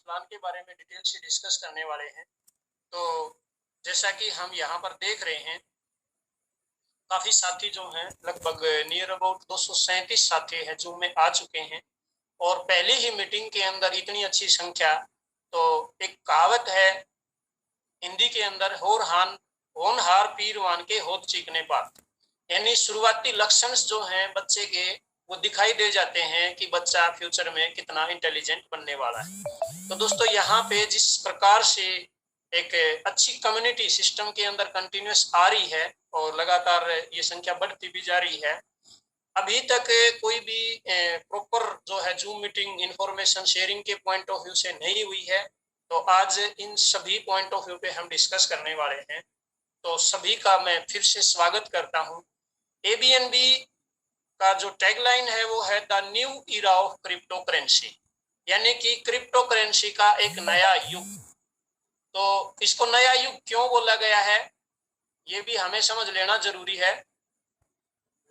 Plan के बारे में डिटेल से डिस्कस करने वाले हैं। तो जैसा कि हम यहाँ पर देख रहे हैं, काफी साथी जो हैं, लगभग नियर अबाउट 237 साथी हैं जूम में आ चुके हैं। और पहली ही मीटिंग के अंदर इतनी अच्छी संख्या, तो एक कहावत है हिंदी के अंदर, होनहार पीरवान के होद चीखने बात, यानी शुरुआती लक्षण जो हैं बच्चे के वो दिखाई दे जाते हैं कि बच्चा फ्यूचर में कितना इंटेलिजेंट बनने वाला है। तो दोस्तों यहाँ पे जिस प्रकार से एक अच्छी कम्युनिटी सिस्टम के अंदर कंटिन्यूस आ रही है और लगातार ये संख्या बढ़ती भी जा रही है, अभी तक कोई भी प्रॉपर जो है जूम मीटिंग इंफॉर्मेशन शेयरिंग के पॉइंट ऑफ व्यू से नहीं हुई है। तो आज इन सभी पॉइंट ऑफ व्यू पे हम डिस्कस करने वाले हैं। तो सभी का मैं फिर से स्वागत करता हूं। एबीएनबी का जो टैगलाइन है वो है the new era of crypto currency, यानी कि क्रिप्टो करेंसी का एक नया युग। तो इसको नया युग क्यों बोला गया है ये भी हमें समझ लेना जरूरी है।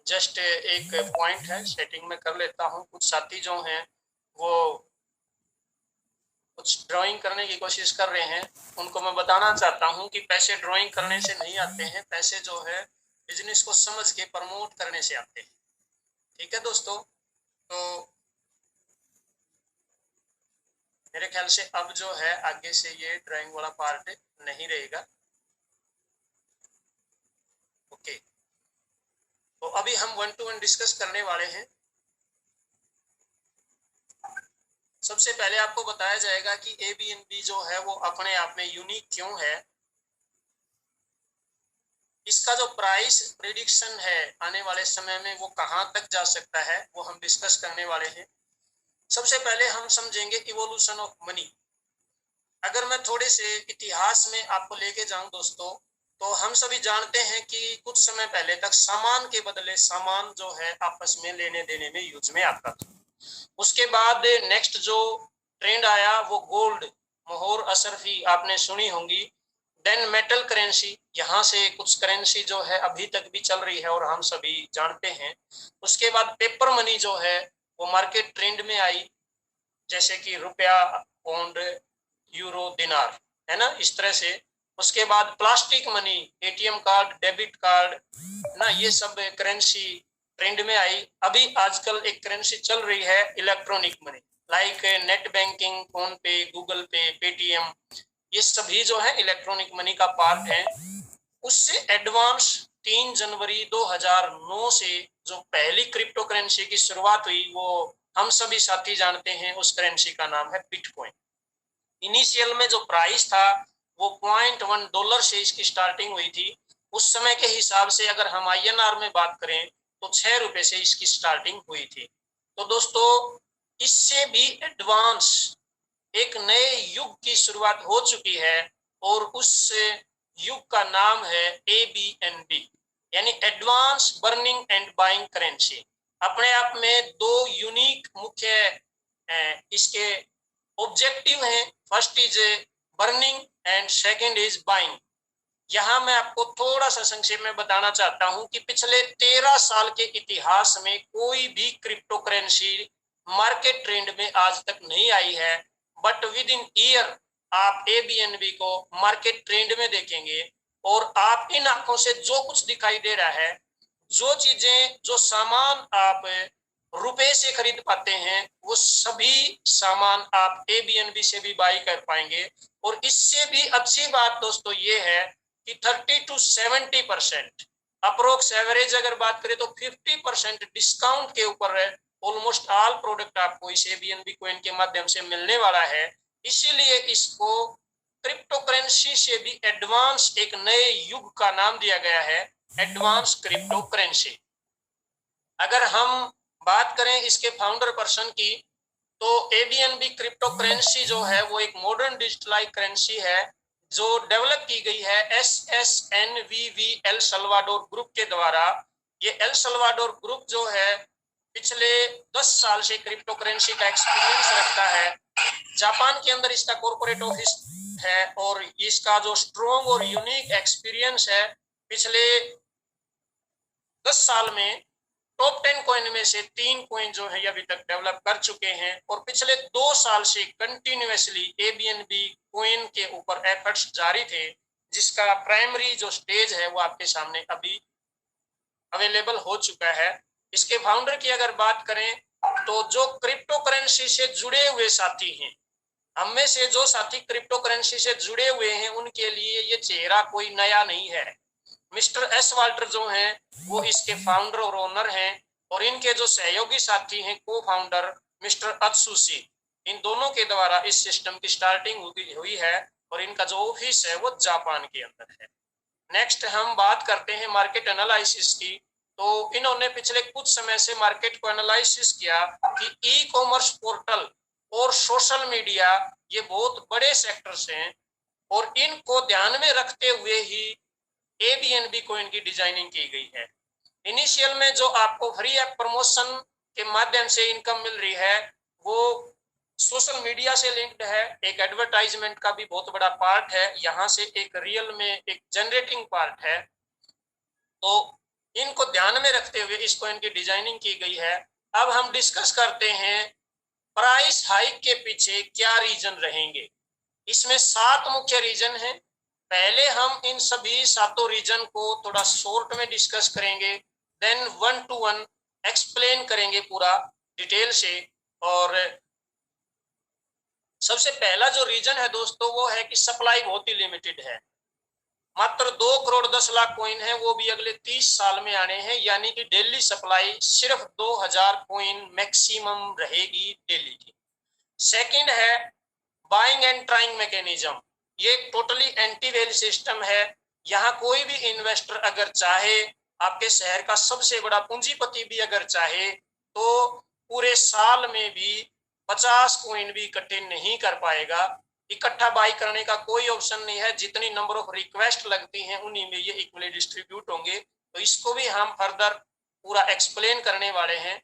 जस्ट एक पॉइंट है, सेटिंग में कर लेता हूं। कुछ साथी जो हैं वो कुछ ड्राइंग करने की कोशिश कर रहे हैं, उनको मैं बताना चाहता हूं कि पैसे ड्राइंग करने से नहीं आते हैं, पैसे जो है बिजनेस को समझ के प्रमोट करने से आते हैं। ठीक है दोस्तों, तो मेरे ख्याल से अब जो है आगे से ये ड्राइंग वाला पार्ट नहीं रहेगा। ओके, तो अभी हम 1 to 1 डिस्कस करने वाले हैं। सबसे पहले आपको बताया जाएगा कि एबीएनबी जो है वो अपने आप में यूनिक क्यों है। इसका जो प्राइस प्रेडिक्शन है आने वाले समय में वो कहां तक जा सकता है वो हम डिस्कस करने वाले हैं। सबसे पहले हम समझेंगे इवोल्यूशन ऑफ मनी। अगर मैं थोड़े से इतिहास में आपको लेके जाऊं दोस्तों, तो हम सभी जानते हैं कि कुछ समय पहले तक सामान के बदले सामान जो है आपस में लेने देने में यूज में आता था। उसके बाद नेक्स्ट जो ट्रेंड आया वो गोल्ड, मोहर अशरफी आपने सुनी होंगी। देन मेटल करेंसी, यहाँ से कुछ करेंसी जो है अभी तक भी चल रही है और हम सभी जानते हैं। उसके बाद पेपर मनी जो है वो मार्केट ट्रेंड में आई, जैसे कि रुपया, पौंड, यूरो, दिनार, है ना, इस तरह से। उसके बाद plastic money, ATM card, debit card ना, ये सब करेंसी ट्रेंड में आई। अभी आजकल एक करेंसी चल रही है electronic money, like net banking, phone पे, गूगल पे, पेटीएम, ये सभी जो है इलेक्ट्रॉनिक मनी का पार्ट है। उससे एडवांस 3 जनवरी 2009 से जो पहली क्रिप्टो करेंसी की शुरुआत हुई वो हम सभी साथी जानते हैं, उस करेंसी का नाम है बिटकॉइन। इनिशियल में जो प्राइस था वो $0.1 से इसकी स्टार्टिंग हुई थी। उस समय के हिसाब से अगर हम INR में बात करें तो 6 रुपए से इसकी स्टार्टिंग हुई थी। तो दोस्तों इससे भी एडवांस एक नए युग की शुरुआत हो चुकी है और उस युग का नाम है ABNB, यानी advance burning and buying currency. अपने आप में दो यूनिक मुख्य इसके ऑब्जेक्टिव हैं। First is burning and second is buying. यहाँ मैं आपको थोड़ा सा संक्षेप में बताना चाहता हूँ कि पिछले 13 साल के इतिहास में कोई भी क्रिप्टो करेंसी मार्केट ट्रेंड में आज तक नहीं आई है, बट विद इन ईयर आप एबीएनबी को मार्केट ट्रेंड में देखेंगे और आप इन आंखों से जो कुछ दिखाई दे रहा है, जो चीजें, जो सामान आप रुपए से खरीद पाते हैं, वो सभी सामान आप एबीएनबी से भी बाई कर पाएंगे। और इससे भी अच्छी बात दोस्तों ये है कि 30 to 70% अप्रोक्स एवरेज अगर बात करें तो 50% डिस्काउंट के ऊपर ऑलमोस्ट ऑल प्रोडक्ट आपको इस एबीएनबी कॉइन के माध्यम से मिलने वाला है। इसीलिए इसको क्रिप्टो करेंसी से भी एडवांस एक नए युग का नाम दिया गया है, एडवांस क्रिप्टो करेंसी। अगर हम बात करें इसके फाउंडर पर्सन की, तो एबीएनबी क्रिप्टो करेंसी जो है वो एक मॉडर्न डिजिटलाइज करेंसी है जो डेवलप की गई है SSNVV एल सल्वाडोर ग्रुप के द्वारा। ये एल सल्वाडोर ग्रुप जो है पिछले 10 साल से क्रिप्टो करेंसी का एक्सपीरियंस रखता है। जापान के अंदर इसका कॉर्पोरेट ऑफिस है और इसका जो स्ट्रॉन्ग और यूनिक एक्सपीरियंस है पिछले 10 साल में टॉप 10 कॉइन में से 3 कॉइन जो है अभी तक डेवलप कर चुके हैं और पिछले 2 साल से कंटिन्यूअसली एबीएनबी कॉइन के ऊपर एफर्ट्स जारी थे, जिसका प्राइमरी जो स्टेज है वो आपके सामने अभी अवेलेबल हो चुका है। इसके फाउंडर की अगर बात करें तो जो क्रिप्टो करेंसी से जुड़े हुए साथी हैं, हम में से जो साथी क्रिप्टो करेंसी से जुड़े हुए हैं उनके लिए ये चेहरा कोई नया नहीं है। मिस्टर एस वाल्टर जो हैं वो इसके फाउंडर और ओनर हैं और इनके जो सहयोगी साथी हैं को फाउंडर मिस्टर अत्सुशी, इन दोनों के द्वारा इस सिस्टम की स्टार्टिंग हुई है और इनका जो ऑफिस है वो जापान के अंदर है। नेक्स्ट हम बात करते हैं मार्केट एनालिसिस की। तो इन्होंने पिछले कुछ समय से मार्केट को एनालिसिस किया कि ई कॉमर्स पोर्टल और सोशल मीडिया ये बहुत बड़े सेक्टर्स हैं और इनको ध्यान में रखते हुए ही एबीएनबी कॉइन की डिजाइनिंग की गई है। इनिशियल में जो आपको फ्री ऐप प्रमोशन के माध्यम से इनकम मिल रही है वो सोशल मीडिया से लिंक्ड है, एक एडवर्टाइजमेंट का भी बहुत बड़ा पार्ट है, यहाँ से एक रियल में एक जनरेटिंग पार्ट है। तो इनको ध्यान में रखते हुए इस कॉइन की डिजाइनिंग की गई है। अब हम डिस्कस करते हैं प्राइस हाइक के पीछे क्या रीजन रहेंगे। इसमें 7 मुख्य रीजन हैं। पहले हम इन सभी 7 रीजन को थोड़ा शॉर्ट में डिस्कस करेंगे, देन 1 to 1 एक्सप्लेन करेंगे पूरा डिटेल से। और सबसे पहला जो रीजन है दोस्तों वो है कि सप्लाई बहुत ही लिमिटेड है। मात्र 2 करोड़ 10 लाख कॉइन है, वो भी अगले 30 साल में आने हैं, यानी कि डेली सप्लाई सिर्फ 2000 कॉइन मैक्सिमम रहेगी डेली की। सेकंड है बाइंग एंड ट्राइंग मैकेनिज्म। ये टोटली एंटी वैल्यू सिस्टम है। यहाँ कोई भी इन्वेस्टर अगर चाहे, आपके शहर का सबसे बड़ा पूंजीपति भी अगर चाहे तो पूरे साल में भी 50 कॉइन भी इकट्ठे नहीं कर पाएगा। इकट्ठा बाई करने का कोई ऑप्शन नहीं है, जितनी नंबर ऑफ रिक्वेस्ट लगती हैं उन्हीं में ये इक्वली डिस्ट्रीब्यूट होंगे। तो इसको भी हम फर्दर पूरा एक्सप्लेन करने वाले हैं।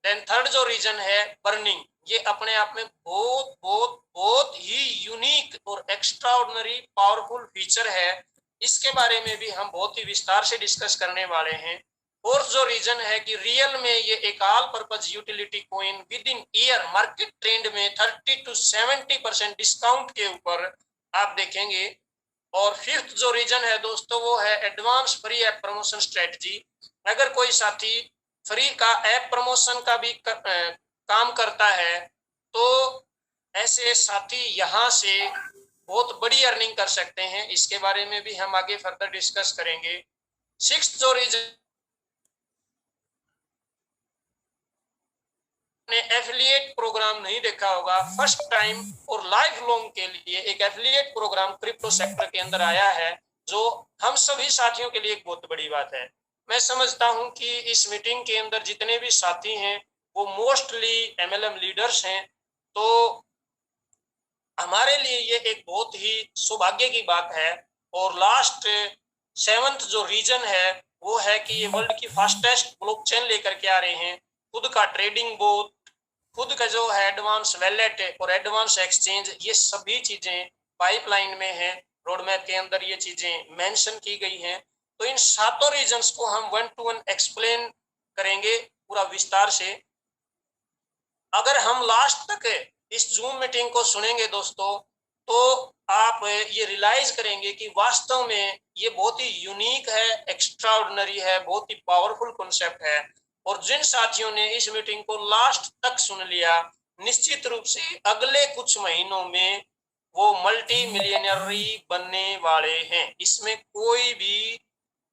देन थर्ड जो रीजन है बर्निंग, ये अपने आप में बहुत बहुत बहुत ही यूनिक और एक्स्ट्राऑर्डिनरी पावरफुल फीचर है। इसके बारे में भी हम बहुत ही विस्तार से डिस्कस करने वाले हैं। फोर्थ जो रीजन है कि रियल में ये एक all purpose utility coin with in year market trend में 30 to 70% डिस्काउंट के ऊपर आप देखेंगे। और फिफ्थ जो रीजन है दोस्तों वो है advance free app promotion strategy. अगर कोई साथी फ्री का ऐप प्रमोशन का भी काम करता है तो ऐसे साथी यहाँ से बहुत बड़ी अर्निंग कर सकते हैं। इसके बारे में भी हम आगे फर्दर डिस्कस करेंगे। सिक्स्थ जो रीजन ने एफिलिएट प्रोग्राम नहीं देखा होगा, फर्स्ट टाइम और लाइफ लॉन्ग के लिए एक एफिलिएट प्रोग्राम क्रिप्टो सेक्टर के अंदर आया है, जो हम सभी साथियों के लिए एक बहुत बड़ी बात है। मैं समझता हूं कि इस मीटिंग के अंदर जितने भी साथी हैं वो मोस्टली एमएलएम लीडर्स हैं, तो हमारे लिए ये एक बहुत ही सौभाग्य की बात है। और लास्ट 7th जो रीजन है वो है कि ये वर्ल्ड की फास्टेस्ट ब्लॉकचेन लेकर के आ रहे हैं, खुद का ट्रेडिंग बोर्ड, खुद का जो है एडवांस वैलेट और एडवांस एक्सचेंज, ये सभी चीजें पाइपलाइन में है। रोडमैप के अंदर ये चीजें मेंशन की गई हैं। तो इन 7 रीजन्स को हम 1 to 1 एक्सप्लेन करेंगे पूरा विस्तार से। अगर हम लास्ट तक इस जूम मीटिंग को सुनेंगे दोस्तों तो आप ये रियलाइज करेंगे कि वास्तव में ये बहुत ही यूनिक है, एक्स्ट्राऑर्डिनरी है, बहुत ही पावरफुल कॉन्सेप्ट है। और जिन साथियों ने इस मीटिंग को लास्ट तक सुन लिया, निश्चित रूप से अगले कुछ महीनों में वो मल्टी मिलियनरी बनने वाले हैं, इसमें कोई भी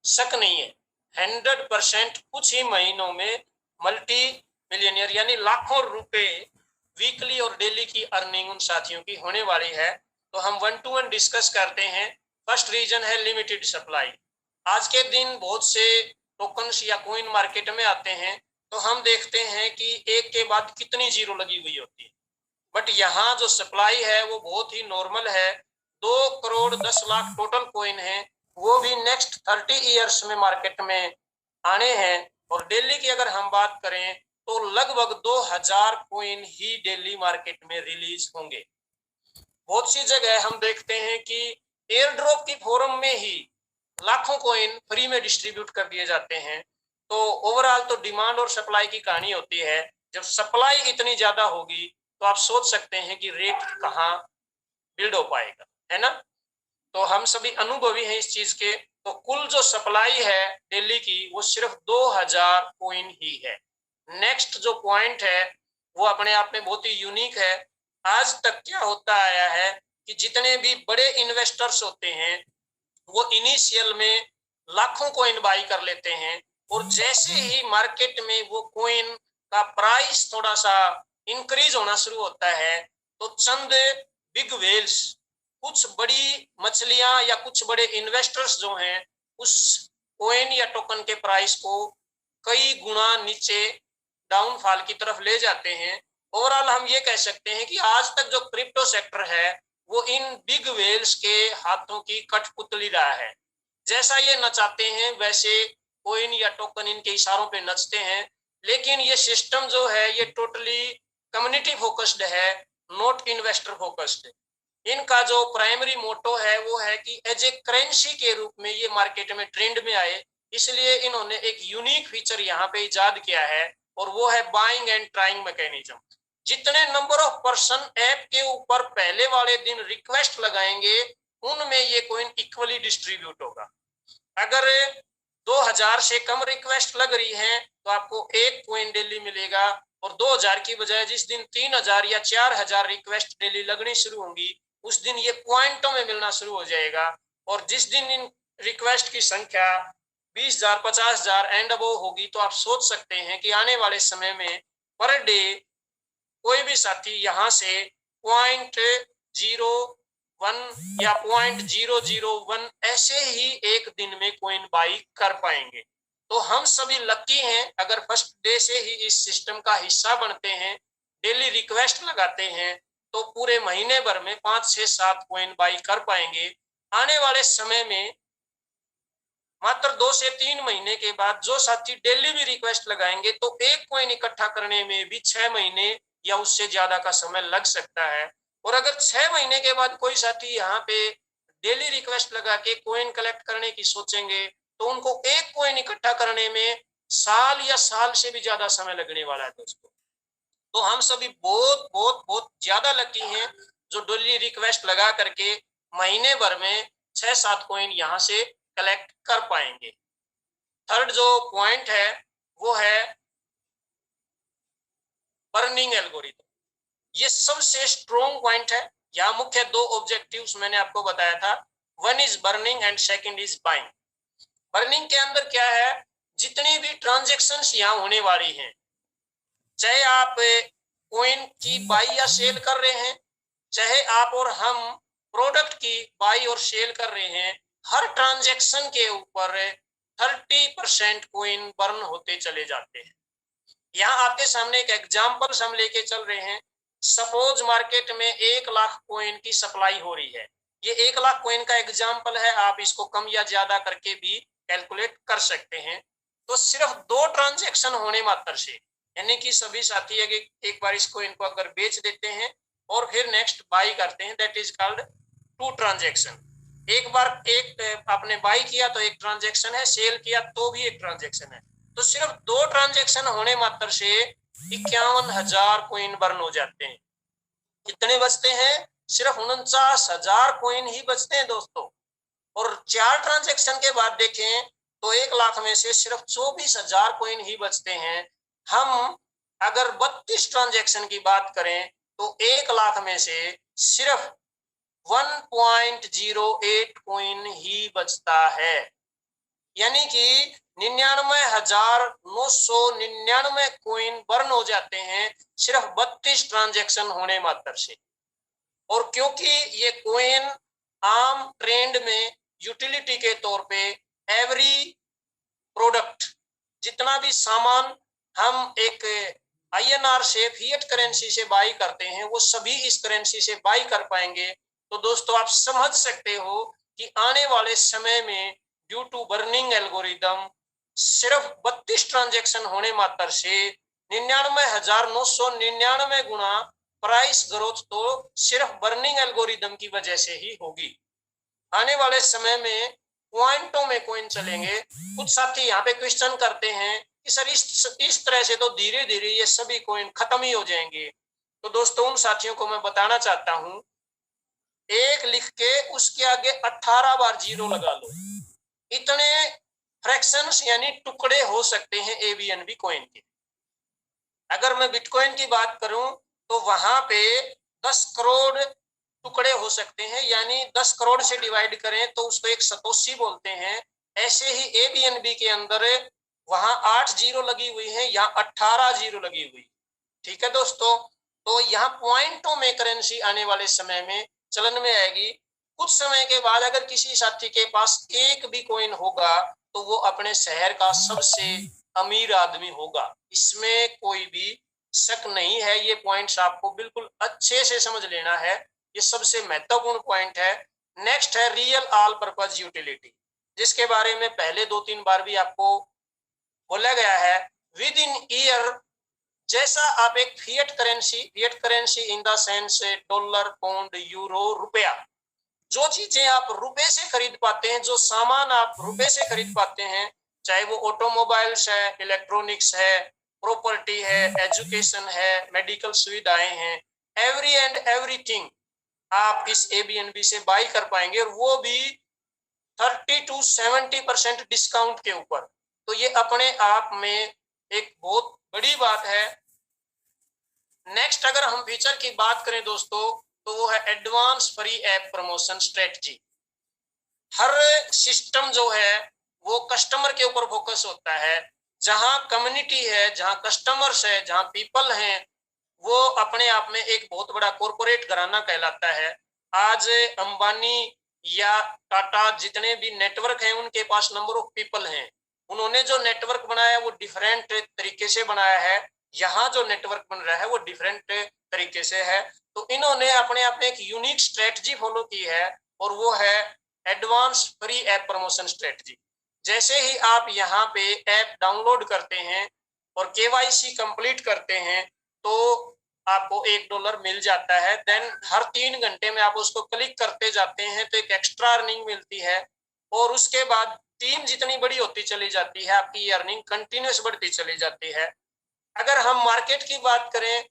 शक नहीं है। 100% कुछ ही महीनों में मल्टी मिलियनियर यानी लाखों रुपए वीकली और डेली की अर्निंग उन साथियों की होने वाली है। तो हम 1 to 1 डिस्कस करते हैं। फर्स्ट रीजन है लिमिटेड सप्लाई। आज के दिन बहुत से टोकन्स या कॉइन मार्केट में आते हैं तो हम देखते हैं कि एक के बाद कितनी जीरो लगी हुई होती है, बट यहाँ जो सप्लाई है वो बहुत ही नॉर्मल है। 2 करोड़ 10 लाख टोटल कॉइन है, वो भी नेक्स्ट 30 ईयर्स में मार्केट में आने हैं। और डेली की अगर हम बात करें तो लगभग 2000 कॉइन ही डेली मार्केट में रिलीज होंगे। बहुत सी जगह हम देखते हैं कि एयर ड्रॉप की फॉर्म में ही लाखों कॉइन फ्री में डिस्ट्रीब्यूट कर दिए जाते हैं। तो ओवरऑल तो डिमांड और सप्लाई की कहानी होती है। जब सप्लाई इतनी ज्यादा होगी तो आप सोच सकते हैं कि रेट कहाँ बिल्ड हो पाएगा, है ना। तो हम सभी अनुभवी हैं इस चीज के। तो कुल जो सप्लाई है दिल्ली की वो सिर्फ 2000 कॉइन ही है। नेक्स्ट जो पॉइंट है वो अपने आप में बहुत ही यूनिक है। आज तक क्या होता आया है कि जितने भी बड़े इन्वेस्टर्स होते हैं वो इनिशियल में लाखों कॉइन बाई कर लेते हैं, और जैसे ही मार्केट में वो कॉइन का प्राइस थोड़ा सा इंक्रीज होना शुरू होता है तो चंद बिग वेल्स, कुछ बड़ी मछलियां या कुछ बड़े इन्वेस्टर्स जो हैं उस कॉइन या टोकन के प्राइस को कई गुना नीचे डाउनफॉल की तरफ ले जाते हैं। ओवरऑल हम ये कह सकते हैं कि आज तक जो क्रिप्टो सेक्टर है वो इन बिग वेल्स के हाथों की कठपुतली रहा है। जैसा ये नचाते हैं वैसे कॉइन या टोकन इनके इशारों पे नचते हैं, लेकिन ये सिस्टम जो है ये टोटली कम्युनिटी फोकस्ड है, नॉट इन्वेस्टर फोकस्ड। इनका जो प्राइमरी मोटो है वो है कि एज ए करेंसी के रूप में ये मार्केट में ट्रेंड में आए, इसलिए इन्होंने एक यूनिक फीचर यहाँ पे इजाद किया है और वो है बाइंग एंड ट्राइंग मैकेनिज्म। जितने नंबर ऑफ पर्सन ऐप के ऊपर पहले वाले दिन रिक्वेस्ट लगाएंगे उनमें ये कॉइन इक्वली डिस्ट्रीब्यूट होगा। अगर 2000 से कम रिक्वेस्ट लग रही है तो आपको एक कॉइन डेली मिलेगा, और 2000 की बजाय जिस दिन 3000 या 4000 रिक्वेस्ट डेली लगनी शुरू होंगी उस दिन ये पॉइंटों में मिलना शुरू हो जाएगा। और जिस दिन इन रिक्वेस्ट की संख्या 20,000 50,000 एंड अबव होगी तो आप सोच सकते हैं कि आने वाले समय में पर डे कोई भी साथी यहाँ से 0.01 या 0.001 ऐसे ही एक दिन में कॉइन बाई कर पाएंगे। तो हम सभी लकी हैं अगर फर्स्ट डे से ही इस सिस्टम का हिस्सा बनते हैं, डेली रिक्वेस्ट लगाते हैं, तो पूरे महीने भर में 5 से 7 कॉइन बाई कर पाएंगे। आने वाले समय में मात्र 2 से 3 महीने के बाद जो साथी डेली भी रिक्वेस्ट लगाएंगे तो एक कॉइन इकट्ठा करने में भी 6 महीने या उससे ज्यादा का समय लग सकता है। और अगर 6 महीने के बाद कोई साथी यहाँ पे डेली रिक्वेस्ट लगा के कॉइन कलेक्ट करने की सोचेंगे तो उनको एक कॉइन इकट्ठा करने में साल या साल से भी ज्यादा समय लगने वाला है दोस्तों। तो हम सभी बहुत बहुत बहुत ज्यादा लकी हैं जो डेली रिक्वेस्ट लगा करके महीने भर में 6-7 कॉइन यहाँ से कलेक्ट कर पाएंगे। थर्ड जो पॉइंट है वो है बर्निंग एल्गोरिथम। ये सबसे स्ट्रॉन्ग पॉइंट है। यहाँ मुख्य 2 ऑब्जेक्टिव्स मैंने आपको बताया था, one is burning and second is buying. Burning के अंदर क्या है, जितनी भी ट्रांजैक्शंस यहाँ होने वाली हैं, चाहे आप कॉइन की बाई या सेल कर रहे हैं, चाहे आप और हम प्रोडक्ट की बाई और सेल कर रहे हैं, हर ट्रांजैक्शन के ऊपर 30% कॉइन बर्न होते चले जाते हैं। यहाँ आपके सामने एक एग्जांपल हम लेके चल रहे हैं। सपोज मार्केट में 1 लाख कॉइन की सप्लाई हो रही है। ये 1 लाख कॉइन का एग्जांपल है, आप इसको कम या ज्यादा करके भी कैलकुलेट कर सकते हैं। तो सिर्फ 2 ट्रांजैक्शन होने मात्र से, यानी कि सभी साथी एक बार इस कॉइन को अगर बेच देते हैं और फिर नेक्स्ट बाई करते हैं, दैट इज कॉल्ड 2 ट्रांजैक्शन। एक बार एक आपने बाई किया तो एक ट्रांजैक्शन है, सेल किया तो भी एक ट्रांजैक्शन है। तो सिर्फ 2 ट्रांजैक्शन होने मात्र से 51,000 कॉइन बर्न हो जाते हैं। कितने बचते हैं? सिर्फ 49,000 कॉइन ही बचते हैं दोस्तों। और 4 ट्रांजैक्शन के बाद देखें तो 1 लाख में से सिर्फ 24,000 कॉइन ही बचते हैं। हम अगर 32 ट्रांजैक्शन की बात करें तो 1 लाख में से सिर्फ 1.08 कॉइन ही बचता है, यानी कि 99,999 कॉइन बर्न हो जाते हैं सिर्फ 32 ट्रांजैक्शन होने मात्र से। और क्योंकि ये कॉइन आम ट्रेंड में यूटिलिटी के तौर पे एवरी प्रोडक्ट, जितना भी सामान हम एक INR से फिएट करेंसी से बाई करते हैं वो सभी इस करेंसी से बाई कर पाएंगे। तो दोस्तों आप समझ सकते हो कि आने वाले समय में ड्यू टू बर्निंग एल्गोरिदम सिर्फ 32 ट्रांजैक्शन होने मात्र से 99,999 गुना प्राइस ग्रोथ तो सिर्फ बर्निंग एल्गोरिदम की वजह से ही होगी। आने वाले समय में पॉइंटों में कॉइन चलेंगे। कुछ साथी यहाँ पे क्वेश्चन करते हैं कि सर इस तरह से तो धीरे धीरे ये सभी कॉइन खत्म ही हो जाएंगे। तो दोस्तों उन साथियों को मैं बताना चाहता हूं, एक लिख के उसके आगे 18 बार जीरो लगा लो। इतने फ्रैक्शंस यानी टुकड़े हो सकते हैं एबीएनबी कॉइन के। अगर मैं बिटकॉइन की बात करूं तो वहां पे 10 करोड़ टुकड़े हो सकते हैं, यानी 10 करोड़ से डिवाइड करें तो उसको एक सतोशी बोलते हैं। ऐसे ही एबीएनबी के अंदर वहां 8 जीरो लगी हुई है, यहाँ 18 जीरो लगी हुई। ठीक है दोस्तों, तो यहाँ पॉइंटों में करेंसी आने वाले समय में चलन में आएगी। कुछ समय के बाद अगर किसी साथी के पास एक भी कॉइन होगा तो वो अपने शहर का सबसे अमीर आदमी होगा, इसमें कोई भी शक नहीं है। ये पॉइंट्स आपको बिल्कुल अच्छे से समझ लेना है, ये सबसे महत्वपूर्ण पॉइंट है। नेक्स्ट है रियल ऑल पर्पज यूटिलिटी, जिसके बारे में पहले 2-3 बार भी आपको बोला गया है। विद इन ईयर, जैसा आप एक fiat currency in the sense dollar, pound, euro, रुपया, जो चीजें आप रुपए से खरीद पाते हैं, जो सामान आप रुपए से खरीद पाते हैं, चाहे वो ऑटोमोबाइल्स है, इलेक्ट्रॉनिक्स है, प्रॉपर्टी है, एजुकेशन है, मेडिकल सुविधाएं हैं, एवरी एंड एवरीथिंग आप इस एबीएनबी से बाई कर पाएंगे, और वो भी 30 to 70% डिस्काउंट के ऊपर। तो ये अपने आप में एक बहुत बड़ी बात है। नेक्स्ट अगर हम फीचर की बात करें दोस्तों तो वो है advance free app promotion strategy. हर सिस्टम जो है वो कस्टमर के ऊपर फोकस होता है। जहां कम्युनिटी है, जहां कस्टमर्स है, जहां पीपल हैं, वो अपने आप में एक बहुत बड़ा कॉर्पोरेट घराना कहलाता है। आज अंबानी या टाटा जितने भी नेटवर्क हैं उनके पास नंबर ऑफ पीपल हैं। उन्होंने जो नेटवर्क बनाया वो डिफरेंट तरीके से बनाया है, यहाँ जो नेटवर्क बन रहा है वो डिफरेंट तरीके से है। तो इन्होंने अपने आप में एक यूनिक स्ट्रेटजी फॉलो की है, और वो है advance free app promotion strategy. जैसे ही आप यहाँ पे ऐप डाउनलोड करते हैं और केवाईसी कंप्लीट करते हैं तो आपको $1 मिल जाता है। देन हर 3 घंटे में आप उसको क्लिक करते जाते हैं तो एक एक्स्ट्रा अर्निंग मिलती है, और उसके बाद टीम जितनी बड़ी होती चली जाती है, आपकी अर्निंग कंटिन्यूस बढ़ती चली जाती है। अगर हम मार्केट की बात करें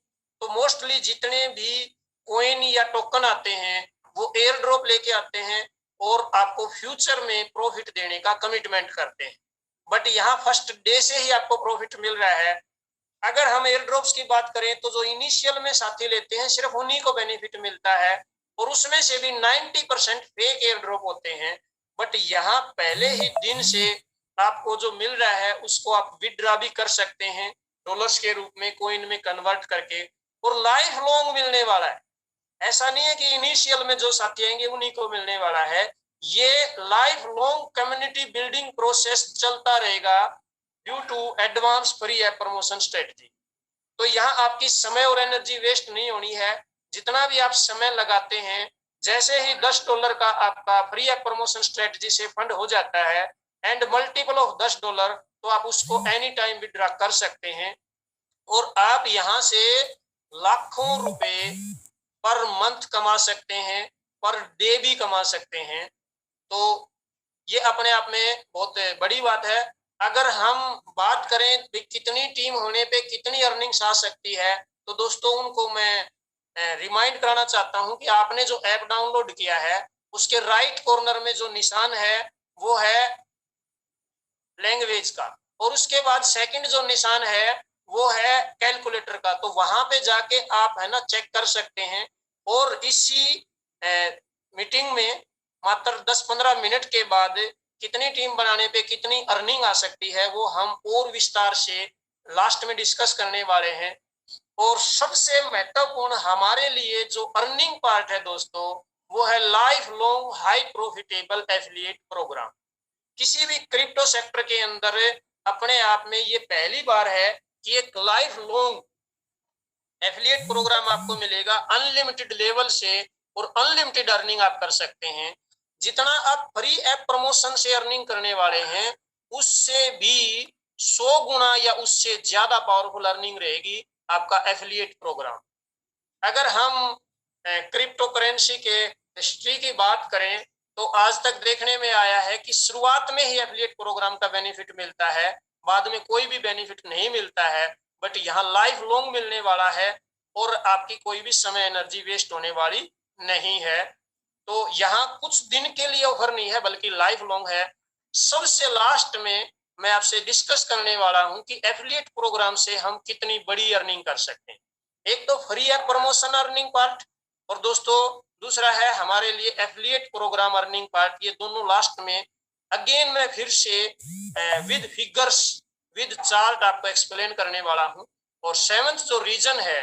तो मोस्टली जितने भी कॉइन या टोकन आते हैं वो एयर ड्रॉप लेके आते हैं और आपको फ्यूचर में प्रॉफिट देने का कमिटमेंट करते हैं, बट यहाँ फर्स्ट डे से ही आपको प्रॉफिट मिल रहा है। अगर हम एयर ड्रॉप्स की बात करें तो जो इनिशियल में साथी लेते हैं सिर्फ उन्हीं को बेनिफिट मिलता है, और उसमें से भी 90% फेक एयर ड्रॉप होते हैं। बट यहाँ पहले ही दिन से आपको जो मिल रहा है उसको आप विड्रॉ भी कर सकते हैं डॉलर्स के रूप में, कॉइन में कन्वर्ट करके, और लाइफ लॉन्ग मिलने वाला है। ऐसा नहीं है कि इनिशियल में जो साथी आएंगे उन्हीं को मिलने वाला है, ये life long community building process चलता रहेगा due to advance free app promotion strategy. तो यहाँ आपकी समय और एनर्जी वेस्ट नहीं होनी है। जितना भी आप समय लगाते हैं, जैसे ही $10 का आपका फ्री ऐप प्रमोशन स्ट्रेटजी से फंड हो जाता है एंड मल्टीपल ऑफ $10, तो आप उसको एनी टाइम विड्रॉ कर सकते हैं, और आप यहाँ से लाखों रुपए पर मंथ कमा सकते हैं, पर डे भी कमा सकते हैं। तो ये अपने आप में बहुत बड़ी बात है। अगर हम बात करें कितनी टीम होने पे कितनी अर्निंग्स आ सकती है, तो दोस्तों उनको मैं रिमाइंड कराना चाहता हूं कि आपने जो ऐप डाउनलोड किया है उसके राइट कॉर्नर में जो निशान है वो है लैंग्वेज का, और उसके बाद सेकंड जो निशान है वो है कैलकुलेटर का। तो वहां पे जाके आप है ना चेक कर सकते हैं, और इसी मीटिंग में मात्र 10-15 मिनट के बाद कितनी टीम बनाने पे कितनी अर्निंग आ सकती है वो हम और विस्तार से लास्ट में डिस्कस करने वाले हैं। और सबसे महत्वपूर्ण हमारे लिए जो अर्निंग पार्ट है दोस्तों वो है life long high profitable affiliate program. किसी भी क्रिप्टो सेक्टर के अंदर अपने आप में ये पहली बार है कि एक लाइफ लॉन्ग एफिलिएट प्रोग्राम आपको मिलेगा अनलिमिटेड लेवल से, और अनलिमिटेड अर्निंग आप कर सकते हैं। जितना आप फ्री ऐप प्रमोशन से अर्निंग करने वाले हैं उससे भी 100 गुना या उससे ज्यादा पावरफुल अर्निंग रहेगी आपका एफिलिएट प्रोग्राम। अगर हम क्रिप्टो करेंसी के हिस्ट्री की बात करें तो आज तक देखने में आया है कि शुरुआत में ही एफिलिएट प्रोग्राम का बेनिफिट मिलता है, बाद में कोई भी बेनिफिट नहीं मिलता है, बट यहाँ लाइफ लॉन्ग मिलने वाला है और आपकी कोई भी समय एनर्जी वेस्ट होने वाली नहीं है। तो यहाँ कुछ दिन के लिए ऑफर नहीं है बल्कि लाइफ लॉन्ग है। सबसे लास्ट में मैं आपसे डिस्कस करने वाला हूं कि एफिलिएट प्रोग्राम से हम कितनी बड़ी अर्निंग कर सकते हैं। एक तो फ्री है प्रमोशन अर्निंग पार्ट, और दोस्तों दूसरा है हमारे लिए एफिलिएट प्रोग्राम अर्निंग पार्ट। ये दोनों लास्ट में अगेन मैं फिर से विद फिगर्स विद चार्ट आपको एक्सप्लेन करने वाला हूं। और सेवंथ जो रीजन है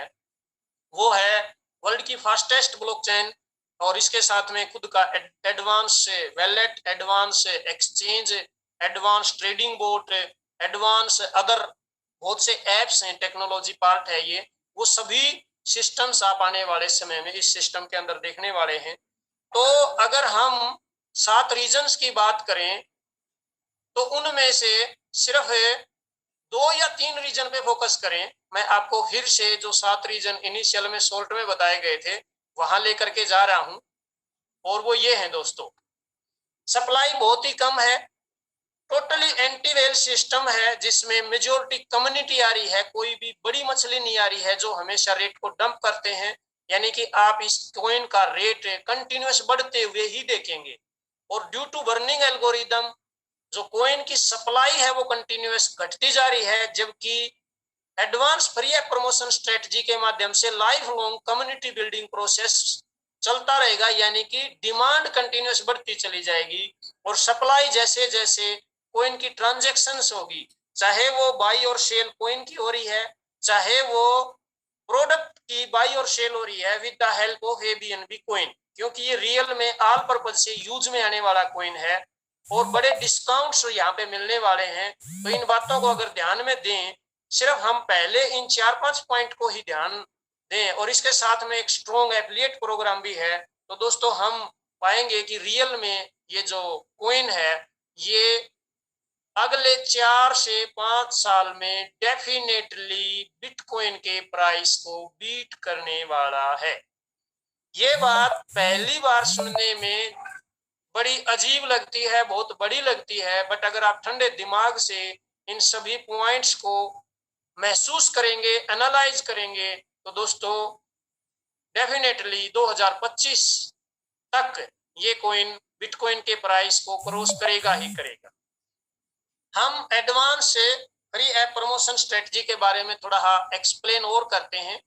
वो है वर्ल्ड की फास्टेस्ट ब्लॉकचेन, और इसके साथ में खुद का advance wallet, advance exchange, advance trading boat, advance other बहुत से एप्स हैं, टेक्नोलॉजी पार्ट है ये। वो सभी सिस्टम्स आप आने वाले समय में इस सिस्टम के अंदर देखने वाले हैं। तो अगर हम 7 रीजन्स की बात करें तो उनमें से सिर्फ 2 या 3 रीजन पे फोकस करें। मैं आपको फिर से जो 7 रीजन इनिशियल में शॉर्ट में बताए गए थे वहां लेकर के जा रहा हूं, और वो ये है दोस्तों। सप्लाई बहुत ही कम है, टोटली एंटी वेल सिस्टम है जिसमें मेजोरिटी कम्युनिटी आ रही है, कोई भी बड़ी मछली नहीं आ रही है जो हमेशा रेट को डंप करते हैं। यानी कि आप इस कॉइन का रेट कंटिन्यूअस बढ़ते हुए ही देखेंगे। और ड्यू टू बर्निंग एल्गोरिदम जो कॉइन की सप्लाई है वो कंटिन्यूअस घटती जा रही है, जबकि advance free app promotion strategy के माध्यम से life long community building process चलता रहेगा। यानी कि डिमांड कंटिन्यूअस बढ़ती चली जाएगी और सप्लाई जैसे जैसे कॉइन की ट्रांजैक्शंस होगी, चाहे वो बाई और सेल कॉइन की हो रही है, चाहे वो प्रोडक्ट की बाई और सेल हो रही है with the help of ABNB coin, क्योंकि ये रियल में ऑल पर्पज से यूज में आने वाला कॉइन है और बड़े डिस्काउंट्स यहाँ पे मिलने वाले हैं। तो इन बातों को अगर ध्यान में दें, सिर्फ हम पहले इन 4-5 पॉइंट को ही ध्यान दें और इसके साथ में एक स्ट्रॉन्ग एफिलिएट प्रोग्राम भी है, तो दोस्तों हम पाएंगे कि रियल में ये जो कॉइन है ये अगले 4 से 5 साल में डेफिनेटली बिटकॉइन के प्राइस को बीट करने वाला है। ये बात पहली बार सुनने में बड़ी अजीब लगती है, बहुत बड़ी लगती है, बट अगर आप ठंडे दिमाग से इन सभी पॉइंट्स को महसूस करेंगे, एनालाइज करेंगे, तो दोस्तों डेफिनेटली 2025 तक ये कॉइन बिटकॉइन के प्राइस को क्रॉस करेगा ही करेगा। हम advance free app promotion strategy के बारे में थोड़ा एक्सप्लेन और करते हैं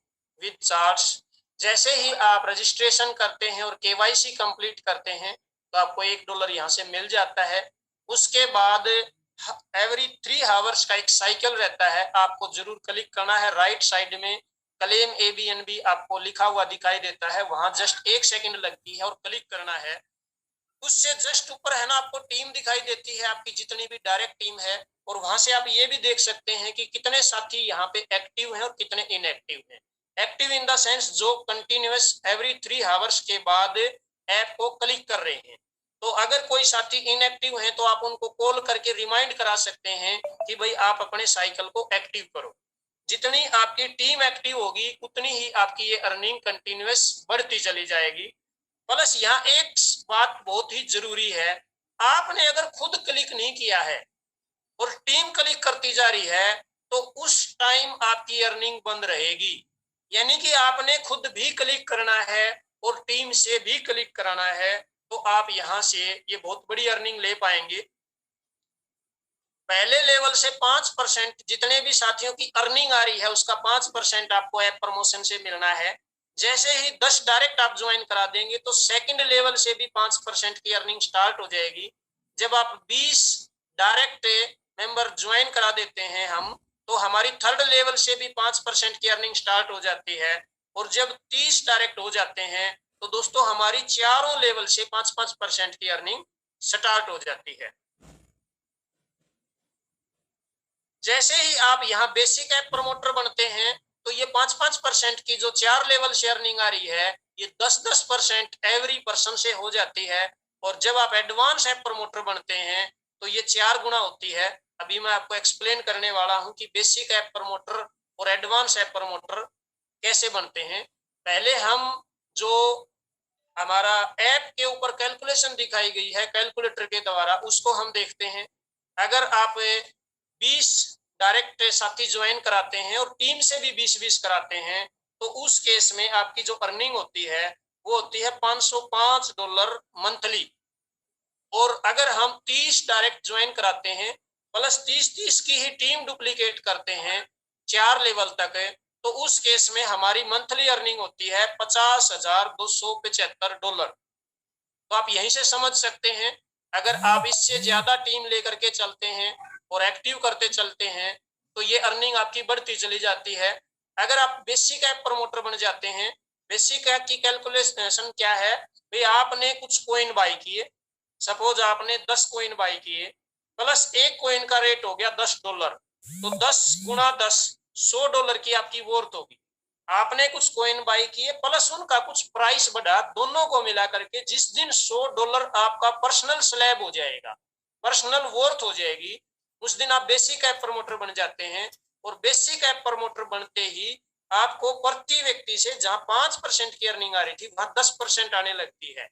विद चार्ट्स। जैसे ही आप रजिस्ट्रेशन करते हैं और केवाईसी कंप्लीट करते हैं तो आपको $1 यहाँ से मिल जाता है। उसके बाद एवरी 3 आवर्स का एक साइकिल रहता है, आपको जरूर क्लिक करना है। राइट साइड में क्लेम एबीएनबी आपको लिखा हुआ दिखाई देता है, वहां जस्ट 1 सेकंड लगती है और क्लिक करना है। उससे जस्ट ऊपर है ना आपको टीम दिखाई देती है, आपकी जितनी भी डायरेक्ट टीम है, और वहां से आप ये भी देख सकते हैं कि कितने साथी यहाँ पे एक्टिव हैं और कितने इनएक्टिव हैं। एक्टिव इन द सेंस जो कंटिन्यूअस एवरी 3 आवर्स के बाद ऐप को क्लिक कर रहे हैं। तो अगर कोई साथी इनएक्टिव है तो आप उनको कॉल करके रिमाइंड करा सकते हैं कि भाई आप अपने साइकिल को एक्टिव करो। जितनी आपकी टीम एक्टिव होगी उतनी ही आपकी ये अर्निंग कंटिन्यूअस बढ़ती चली जाएगी। प्लस यहाँ एक बात बहुत ही जरूरी है, आपने अगर खुद क्लिक नहीं किया है और टीम क्लिक करती जा रही है तो उस टाइम आपकी अर्निंग बंद रहेगी। यानी कि आपने खुद भी क्लिक करना है और टीम से भी क्लिक कराना है, तो आप यहाँ से ये बहुत बड़ी अर्निंग ले पाएंगे। पहले लेवल से 5% जितने भी साथियों की अर्निंग आ रही है उसका 5% आपको ऐप प्रमोशन से मिलना है। जैसे ही 10 डायरेक्ट आप ज्वाइन करा देंगे तो सेकंड लेवल से भी 5% की अर्निंग स्टार्ट हो जाएगी। जब आप 20 डायरेक्ट मेंबर ज्वाइन करा देते हैं हम, तो हमारी थर्ड लेवल से भी 5% की अर्निंग स्टार्ट हो जाती है। और जब 30 डायरेक्ट हो जाते हैं तो दोस्तों हमारी चारों लेवल से 5-5% की अर्निंग स्टार्ट हो जाती है। जैसे ही आप यहाँ बेसिक ऐप प्रमोटर बनते हैं तो ये 5-5% की जो 4 लेवल से अर्निंग आ रही है ये 10-10% एवरी पर्सन से हो जाती है। और जब आप एडवांस ऐप प्रमोटर बनते हैं तो ये 4 गुना होती है। अभी मैं आपको एक्सप्लेन करने वाला हूँ कि बेसिक ऐप प्रमोटर और एडवांस ऐप प्रमोटर कैसे बनते हैं। पहले हम जो हमारा ऐप के ऊपर कैलकुलेशन दिखाई गई है कैलकुलेटर के द्वारा, उसको हम देखते हैं। अगर आप 20 डायरेक्ट साथी ज्वाइन कराते हैं और टीम से भी 20-20 कराते हैं, तो उस केस में आपकी जो अर्निंग होती है वो होती है $505 मंथली। और अगर हम 30 डायरेक्ट ज्वाइन कराते हैं प्लस 30-30 की ही टीम डुप्लीकेट करते हैं 4 लेवल तक, तो उस केस में हमारी मंथली अर्निंग होती है $50,275। तो आप यहीं से समझ सकते हैं, अगर आप इससे ज्यादा टीम लेकर के चलते हैं और एक्टिव करते चलते हैं तो ये अर्निंग आपकी बढ़ती चली जाती है। अगर आप बेसिक ऐप प्रमोटर बन जाते हैं, बेसिक ऐप की कैलकुलेशन क्या है भाई, आपने कुछ कॉइन बाई किए, सपोज आपने 10 कॉइन बाई किए, प्लस एक कॉइन का रेट हो गया $10, तो 10 गुणा 10 $100 की आपकी वर्थ होगी। आपने कुछ कॉइन बाई किए प्लस उनका कुछ प्राइस बढ़ा, दोनों को मिला करके जिस दिन $100 आपका पर्सनल स्लैब हो जाएगा, पर्सनल वर्थ हो जाएगी, उस दिन आप बेसिक ऐप प्रमोटर बन जाते हैं। और बेसिक ऐप प्रमोटर बनते ही आपको प्रति व्यक्ति से जहां 5% की अर्निंग आ रही थी वहां 10% आने लगती है।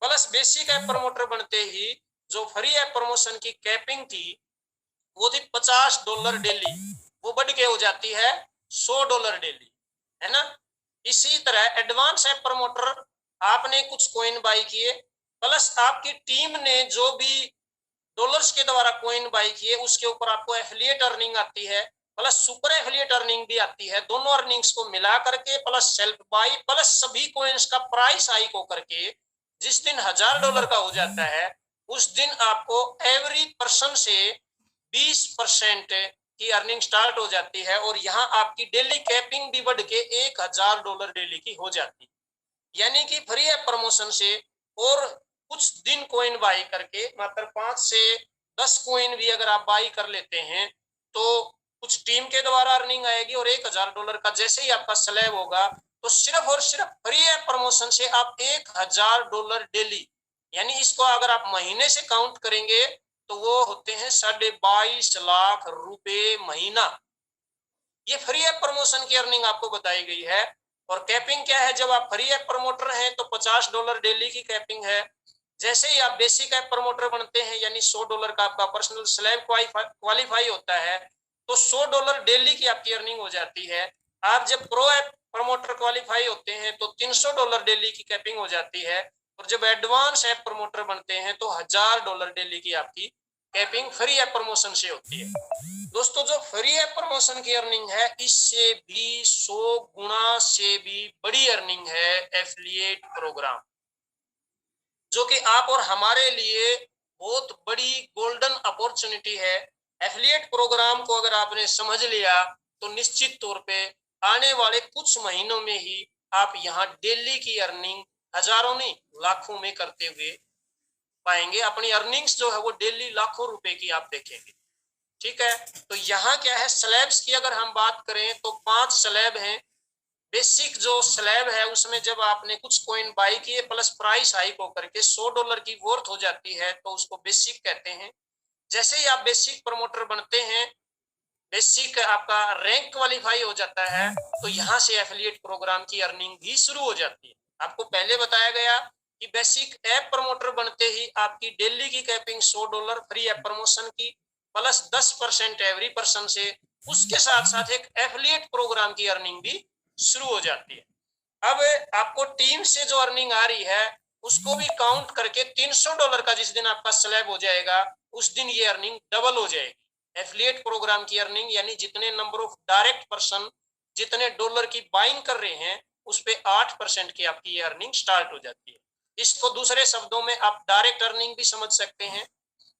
प्लस बेसिक ऐप प्रमोटर बनते ही जो फ्री ऐप प्रमोशन की कैपिंग थी वो थी $50 डेली, वो बढ़ के हो जाती है $100 डेली, है ना। इसी तरह एडवांस ऐप प्रमोटर, आपने कुछ कॉइन बाई किए प्लस आपकी टीम ने जो भी डॉलर्स के द्वारा कॉइन बाई किए उसके ऊपर आपको एफिलिएट अर्निंग आती है, प्लस सुपर एफिलिएट अर्निंग भी आती है। दोनों अर्निंग्स को मिला करके प्लस सेल्फ बाई प्लस सभी कॉइन्स का प्राइस हाइक होकर के जिस दिन $1000 का हो जाता है उस दिन आपको एवरी पर्सन से 20% की अर्निंग स्टार्ट हो जाती है। और यहाँ आपकी डेली कैपिंग भी बढ़ के $1000 डेली की हो जाती है। यानी कि फ्री ऐप प्रमोशन से और कुछ दिन कॉइन बाई करके मात्र 5 से 10 कॉइन भी अगर आप बाई कर लेते हैं तो कुछ टीम के द्वारा अर्निंग आएगी और $1000 का जैसे ही आपका स्लैब होगा तो सिर्फ और सिर्फ फ्री ऐप प्रमोशन से आप $1000 डेली, यानी इसको अगर आप महीने से काउंट करेंगे तो वो होते हैं 22.5 लाख रुपए महीना। ये फ्री ऐप प्रमोशन की अर्निंग आपको बताई गई है। और कैपिंग क्या है, जब आप फ्री ऐप प्रमोटर हैं तो $50 डेली की कैपिंग है। जैसे ही आप बेसिक ऐप प्रमोटर बनते हैं यानी $100 का आपका पर्सनल स्लैब क्वालिफाई होता है तो $100 डेली की आपकी अर्निंग हो जाती है। आप जब प्रो ऐप प्रमोटर क्वालिफाई होते हैं तो $300 डेली की कैपिंग हो जाती है। और जब एडवांस ऐप प्रमोटर बनते हैं तो $1000 डेली की आपकी कैपिंग फ्री ऐप प्रमोशन से होती है। दोस्तों जो फ्री ऐप प्रमोशन की अर्निंग है इससे भी 100 गुना से भी बड़ी अर्निंग है एफिलिएट प्रोग्राम, जो कि आप और हमारे लिए बहुत बड़ी गोल्डन अपॉर्चुनिटी है। एफिलिएट प्रोग्राम को अगर आपने समझ लिया तो निश्चित तौर पे आने वाले कुछ महीनों में ही आप यहाँ डेली की अर्निंग हजारों नहीं लाखों में करते हुए पाएंगे। अपनी अर्निंग्स जो है वो डेली लाखों रुपए की आप देखेंगे। ठीक है, तो यहाँ क्या है, स्लैब्स की अगर हम बात करें तो 5 स्लैब हैं। बेसिक जो स्लैब है उसमें जब आपने कुछ कॉइन बाई किए प्लस प्राइस हाइक होकर के $100 की वर्थ हो जाती है तो उसको बेसिक कहते हैं। जैसे ही आप बेसिक प्रमोटर बनते हैं, बेसिक आपका रैंक क्वालिफाई हो जाता है तो यहाँ से एफिलिएट प्रोग्राम की अर्निंग भी शुरू हो जाती है। आपको पहले बताया गया कि बेसिक ऐप प्रमोटर बनते ही आपकी डेली की कैपिंग $100 फ्री ऐप प्रमोशन की प्लस 10% एवरी पर्सन से, उसके साथ साथ एक एफिलिएट प्रोग्राम की अर्निंग भी शुरू हो जाती है। अब आपको टीम से जो अर्निंग आ रही है उसको भी काउंट करके $300 का जिस दिन आपका स्लैब हो जाएगा उस दिन ये अर्निंग डबल हो जाएगी। एफिलिएट प्रोग्राम की अर्निंग यानी जितने नंबर ऑफ डायरेक्ट पर्सन जितने डॉलर की बाइंग कर रहे हैं उस पे 8% की आपकी ये अर्निंग स्टार्ट हो जाती है। इसको दूसरे शब्दों में आप डायरेक्ट अर्निंग भी समझ सकते हैं।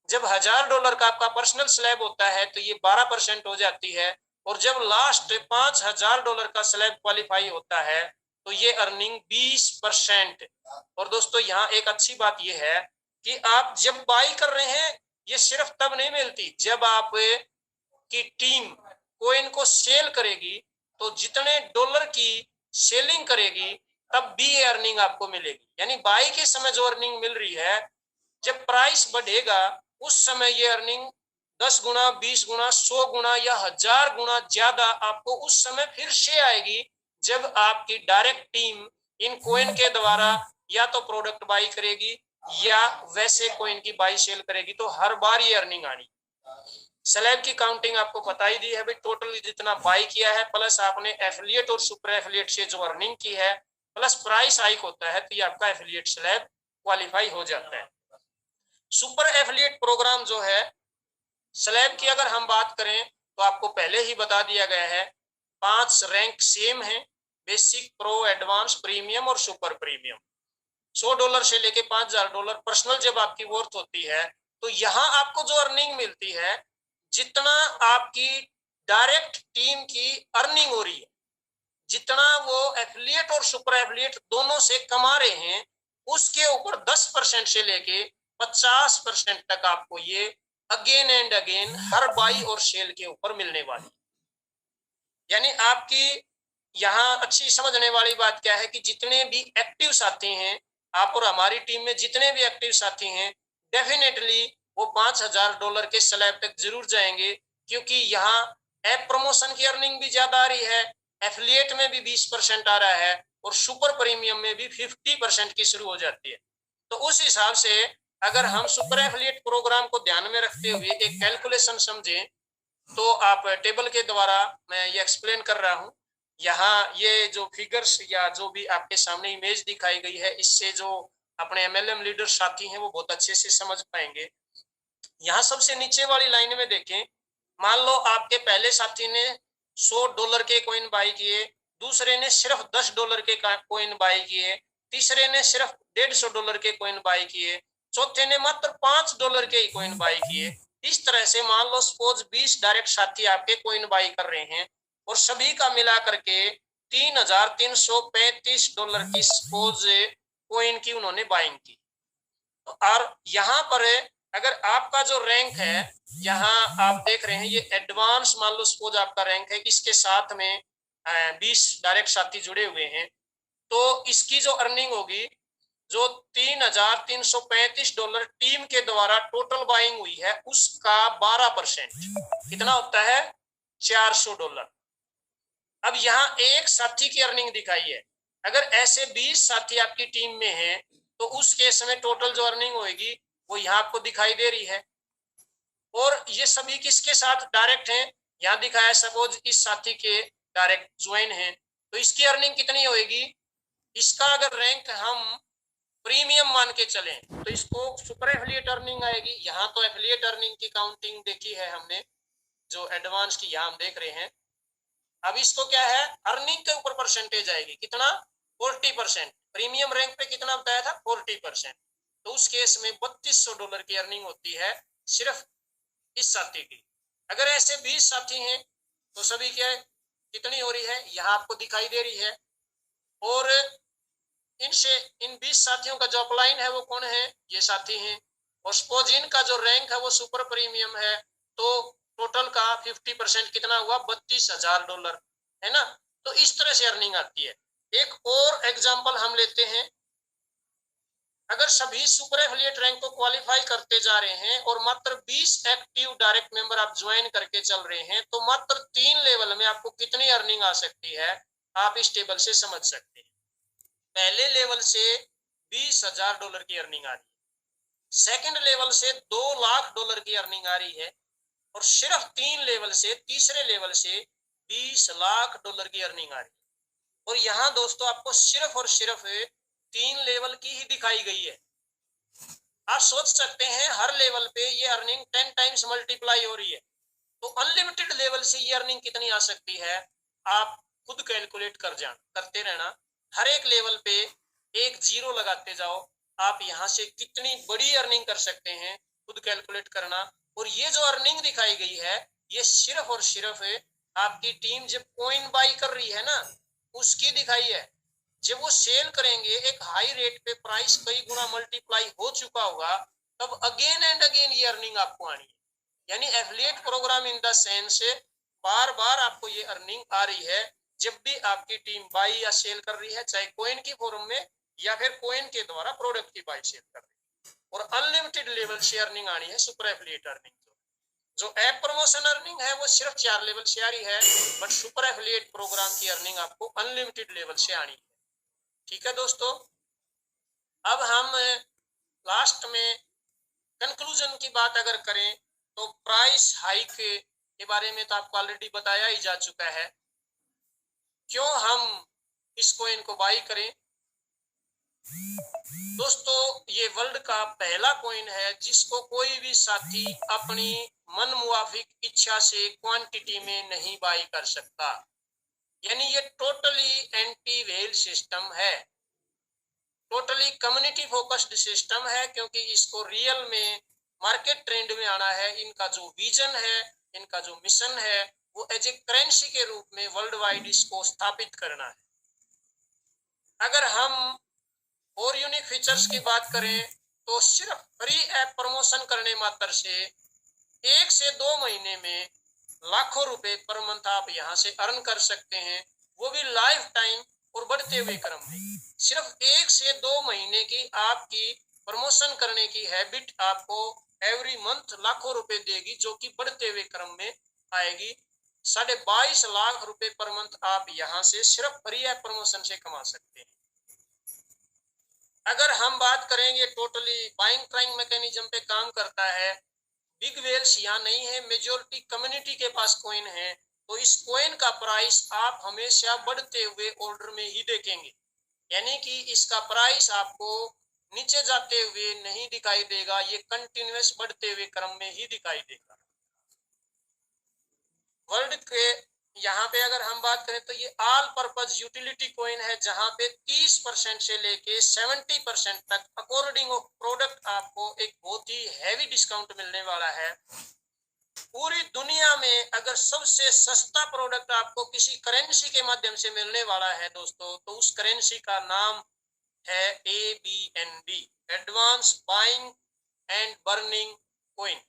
जब $1000 का आपका पर्सनल स्लैब होता है तो ये 12% हो जाती है। और जब लास्ट $5000 का स्लैब क्वालिफाई होता है तो ये अर्निंग 20%। और दोस्तों यहाँ एक अच्छी बात ये है कि आप जब बाई कर रहे हैं ये सिर्फ तब नहीं मिलती जब आप की टीम कोइन को सेल करेगी, तो जितने डॉलर की सेलिंग करेगी तब भी ये अर्निंग आपको मिलेगी। यानी बाई के समय जो अर्निंग मिल रही है, जब प्राइस बढ़ेगा उस समय ये अर्निंग 10 गुना 20 गुना 100 गुना या 1000 गुना ज्यादा आपको उस समय फिर से आएगी जब आपकी डायरेक्ट टीम इन कॉइन के द्वारा या तो प्रोडक्ट बाई करेगी या वैसे कोइन की बाई सेल करेगी, तो हर बार ये अर्निंग आनी। स्लैब की काउंटिंग आपको बता ही दी है भाई, टोटल जितना बाई किया है प्लस आपने एफिलिएट और सुपर एफिलिएट से जो अर्निंग की है प्लस प्राइस हाइक होता है, तो ये आपका एफिलिएट स्लैब क्वालिफाई हो जाता है। सुपर एफिलिएट प्रोग्राम जो है स्लैब की अगर हम बात करें तो आपको पहले ही बता दिया गया है, 5 रैंक सेम है, बेसिक, प्रो, एडवांस, प्रीमियम और सुपर प्रीमियम। $100 से लेके $5000 पर्सनल जब आपकी वर्थ होती है, तो यहां आपको जो अर्निंग मिलती है, जितना आपकी डायरेक्ट टीम की अर्निंग हो रही है, जितना वो एफिलिएट और सुपर एफिलिएट दोनों से कमा रहे हैं, उसके ऊपर 10% से लेके 50% तक आपको ये again and again her by और सेल के ऊपर मिलने वाली। यानी आपकी यहाँ अच्छी समझने वाली बात क्या है कि जितने भी एक्टिव साथी हैं, आप और हमारी टीम में जितने भी एक्टिव साथी हैं, डेफिनेटली वो $5000 के स्लैब तक जरूर जाएंगे, क्योंकि यहाँ ऐप प्रमोशन की अर्निंग भी ज्यादा आ रही है, एफिलिएट में भी 20% आ रहा है और सुपर प्रीमियम में भी 50% की शुरू हो जाती है। तो उस हिसाब से अगर हम सुपर एफिलिएट प्रोग्राम को ध्यान में रखते हुए एक कैलकुलेशन समझें, तो आप टेबल के द्वारा मैं ये एक्सप्लेन कर रहा हूँ। यहाँ ये जो फिगर्स या जो भी आपके सामने इमेज दिखाई गई है, इससे जो अपने MLM लीडर साथी हैं वो बहुत अच्छे से समझ पाएंगे। यहाँ सबसे नीचे वाली लाइन में देखें, मान लो आपके पहले साथी ने $100 के कॉइन बाई किए, दूसरे ने सिर्फ $10 के कॉइन बाई किए, तीसरे ने सिर्फ $150 के कॉइन बाई किए, चौथे ने मात्र $5 के ही कॉइन बाई किए। इस तरह से मान लो सपोज 20 डायरेक्ट साथी आपके कॉइन बाई कर रहे हैं और सभी का मिला करके $3335 की सपोज कॉइन की उन्होंने बाइंग की। और यहाँ पर अगर आपका जो रैंक है, यहाँ आप देख रहे हैं ये एडवांस, मान लो सपोज आपका रैंक है, इसके साथ में 20 डायरेक्ट साथी जुड़े हुए हैं, तो इसकी जो अर्निंग होगी, जो $3335 टीम के द्वारा टोटल बाइंग हुई है, उसका 12% कितना होता है, $400। अब यहाँ एक साथी की अर्निंग दिखाई है, अगर ऐसे 20 साथी आपकी टीम में हैं, तो उस केस में टोटल जो अर्निंग होगी वो यहाँ आपको दिखाई दे रही है। और ये सभी किसके साथ डायरेक्ट हैं, यहाँ दिखाया सपोज इस साथी के डायरेक्ट ज्वाइन हैं, तो इसकी अर्निंग कितनी होगी, इसका अगर रैंक हम प्रीमियम मान के चलें तो इसको सुपर एफिलिएट अर्निंग आएगी। यहाँ तो एफिलिएट अर्निंग की काउंटिंग देखी है हमने, जो एडवांस की यहाँ हम देख रहे हैं। अब इसको क्या है, अर्निंग के ऊपर परसेंटेज आएगी, कितना, 40%। प्रीमियम रैंक पे कितना बताया था, 40%। तो उस केस में $3200 की अर्निंग होती है सिर्फ इस साथी की। अगर ऐसे 20 साथी हैं तो सभी क्या कितनी हो रही है, यहाँ आपको दिखाई दे रही है। और इनसे इन 20 साथियों का जो अपलाइन है वो कौन है, ये साथी हैं। और सपोज इनका जो रैंक है वो सुपर प्रीमियम है, तो टोटल का 50% कितना हुआ, $32,000 है ना। तो इस तरह से अर्निंग आती है। एक और एग्जांपल हम लेते हैं, अगर सभी सुपर एफिलिएट रैंक को क्वालिफाई करते जा रहे हैं और मात्र 20 एक्टिव डायरेक्ट मेंबर आप ज्वाइन करके चल रहे हैं, तो मात्र 3 लेवल में आपको कितनी अर्निंग आ सकती है, आप इस टेबल से समझ सकते हैं। पहले लेवल से $20,000 की अर्निंग आ रही है, सेकंड लेवल से $2 लाख की अर्निंग आ रही है, और सिर्फ 3 लेवल से, तीसरे लेवल से $20 लाख की अर्निंग आ रही है। और यहाँ दोस्तों आपको सिर्फ और सिर्फ 3 लेवल की ही दिखाई गई है। आप सोच सकते हैं हर लेवल पे ये अर्निंग 10 टाइम्स मल्टीप्लाई हो रही है, तो अनलिमिटेड लेवल से ये अर्निंग कितनी आ सकती है, आप खुद कैलकुलेट करते रहना। हर एक लेवल पे एक जीरो लगाते जाओ, आप यहाँ से कितनी बड़ी अर्निंग कर सकते हैं खुद कैलकुलेट करना। और ये जो अर्निंग दिखाई गई है, ये सिर्फ और सिर्फ आपकी टीम जब कॉइन बाई कर रही है ना, उसकी दिखाई है। जब वो सेल करेंगे एक हाई रेट पे, प्राइस कई गुना मल्टीप्लाई हो चुका होगा, तब अगेन एंड अगेन ये अर्निंग आपको आनी है। यानी affiliate program in the sense बार बार आपको ये अर्निंग आ रही है जब भी आपकी टीम बाई या सेल कर रही है, चाहे कॉइन की फॉर्म में या फिर कॉइन के द्वारा प्रोडक्ट की बाई सेल कर रही है। और अनलिमिटेड लेवल से अर्निंग आनी है सुपर एफिलिएट अर्निंग। जो ऐप प्रमोशन अर्निंग है वो सिर्फ 4 लेवल से आ रही है, बट सुपर एफिलिएट प्रोग्राम की अर्निंग आपको अनलिमिटेड लेवल से आनी है। ठीक है दोस्तों। अब हम लास्ट में कंक्लूजन की बात अगर करें तो प्राइस हाइक के बारे में तो आपको ऑलरेडी बताया ही जा चुका है। क्यों हम इस कॉइन को बाई करें? दोस्तों, ये वर्ल्ड का पहला कॉइन है जिसको कोई भी साथी अपनी मन मुआफिक इच्छा से क्वांटिटी में नहीं बाई कर सकता। यानी ये टोटली एंटी वेल सिस्टम है, टोटली कम्युनिटी फोकस्ड सिस्टम है, क्योंकि इसको रियल में मार्केट ट्रेंड में आना है। इनका जो विजन है, इनका जो मिशन है, वो एज ए करेंसी के रूप में वर्ल्ड वाइड इसको स्थापित करना है। अगर हम और यूनिक फीचर्स की बात करें तो सिर्फ फ्री ऐप प्रमोशन करने मात्र से 1 से 2 महीने में लाखों रुपए पर मंथ आप यहाँ से अर्न कर सकते हैं, वो भी लाइफ टाइम और बढ़ते हुए क्रम में। सिर्फ 1 से 2 महीने की आपकी प्रमोशन करने की हैबिट आपको एवरी मंथ लाखों रुपए देगी, जो कि बढ़ते हुए क्रम में आएगी। 22.5 लाख रुपए पर मंथ आप यहाँ से सिर्फ फ्री ऐप प्रमोशन से कमा सकते हैं। अगर हम बात करेंगे टोटली बाइंग ट्राइंग मैकेनिज्म पे काम करता है, बिग वेल्स यहाँ नहीं है, मेजोरिटी कम्युनिटी के पास कॉइन है, तो इस कॉइन का प्राइस आप हमेशा बढ़ते हुए ऑर्डर में ही देखेंगे। यानी कि इसका प्राइस आपको नीचे जाते हुए नहीं दिखाई देगा, ये कंटिन्यूअस बढ़ते हुए क्रम में ही दिखाई देगा। वर्ल्ड के यहाँ पे अगर हम बात करें तो ये ऑल पर्पज यूटिलिटी कॉइन है, जहां पे 30% से लेके 70% तक अकॉर्डिंग ऑफ प्रोडक्ट आपको एक बहुत ही हैवी डिस्काउंट मिलने वाला है। पूरी दुनिया में अगर सबसे सस्ता प्रोडक्ट आपको किसी करेंसी के माध्यम से मिलने वाला है दोस्तों, तो उस करेंसी का नाम है ABNB, advance buying and burning coin.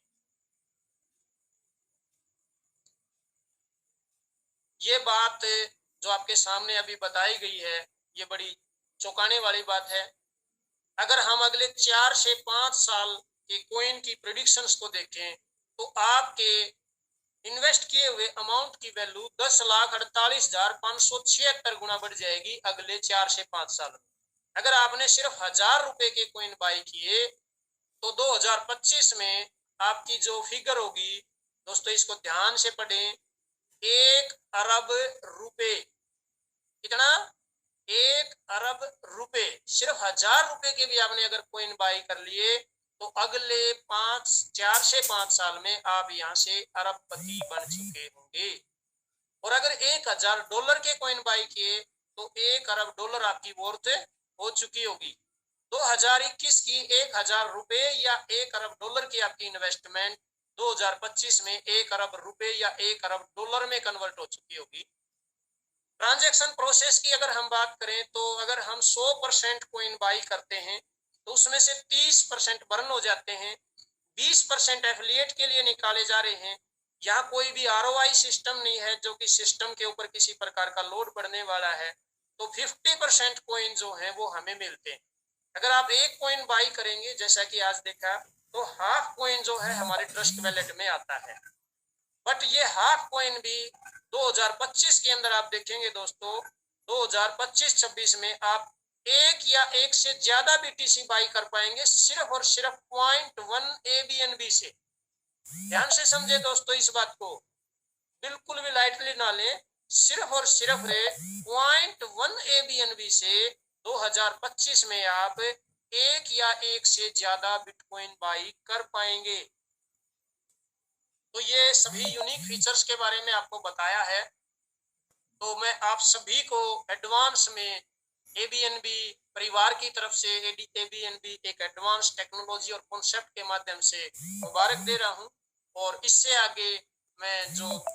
ये बात जो आपके सामने अभी बताई गई है, ये बड़ी चौंकाने वाली बात है। अगर हम अगले 4 से 5 साल के कॉइन की प्रेडिक्शंस को देखें तो आपके इन्वेस्ट किए हुए अमाउंट की वैल्यू 10,48,576 गुना बढ़ जाएगी अगले 4 से 5 साल में। अगर आपने सिर्फ 1000 रुपए के कॉइन बाई किए तो 2025 में आपकी जो फिगर होगी दोस्तों, इसको ध्यान से पढ़ें, 1 अरब रुपए। कितना? 1 अरब रुपए। सिर्फ 1000 रुपए के भी आपने अगर कॉइन बाई कर लिए तो अगले 4 से 5 साल में आप यहाँ से अरबपति बन चुके होंगे। और अगर $1000 के कॉइन बाई किए तो 1 अरब डॉलर आपकी वर्थ हो चुकी होगी। 2021 की 1000 रुपए या 1 अरब डॉलर की आपकी इन्वेस्टमेंट 2025 में 1 अरब रुपए या 1 अरब डॉलर में कन्वर्ट हो चुकी होगी। ट्रांजैक्शन प्रोसेस की अगर हम बात करें तो अगर हम 100% कॉइन बाई करते हैं तो उसमें से 30% बर्न हो जाते हैं, 20% एफिलिएट के लिए निकाले जा रहे हैं। यहाँ कोई भी ROI सिस्टम नहीं है जो कि सिस्टम के ऊपर किसी प्रकार का लोड पड़ने वाला है। तो 50% कॉइन जो है वो हमें मिलते हैं। अगर आप एक कॉइन बाई करेंगे, जैसा कि आज देखा, तो हाफ कॉइन जो है हमारे ट्रस्ट वैलेट में आता है। बट ये हाफ कॉइन भी 2025 के अंदर आप देखेंगे दोस्तों, 2025-26 में आप एक या एक से ज्यादा BTC बाई कर पाएंगे सिर्फ और सिर्फ 0.1 ABNB से। ध्यान से समझे दोस्तों इस बात को, बिल्कुल भी लाइटली ना लें। सिर्फ और सिर्फ 0.1 ABNB से 2025 में आप एक या एक से ज्यादा बिटकॉइन बाई कर पाएंगे। तो ये सभी यूनिक फीचर्स के बारे में आपको बताया है। तो मैं आप सभी को एडवांस में ABNB परिवार की तरफ से ABNB एक एडवांस टेक्नोलॉजी और कॉन्सेप्ट के माध्यम से मुबारक दे रहा हूं। और इससे आगे मैं जो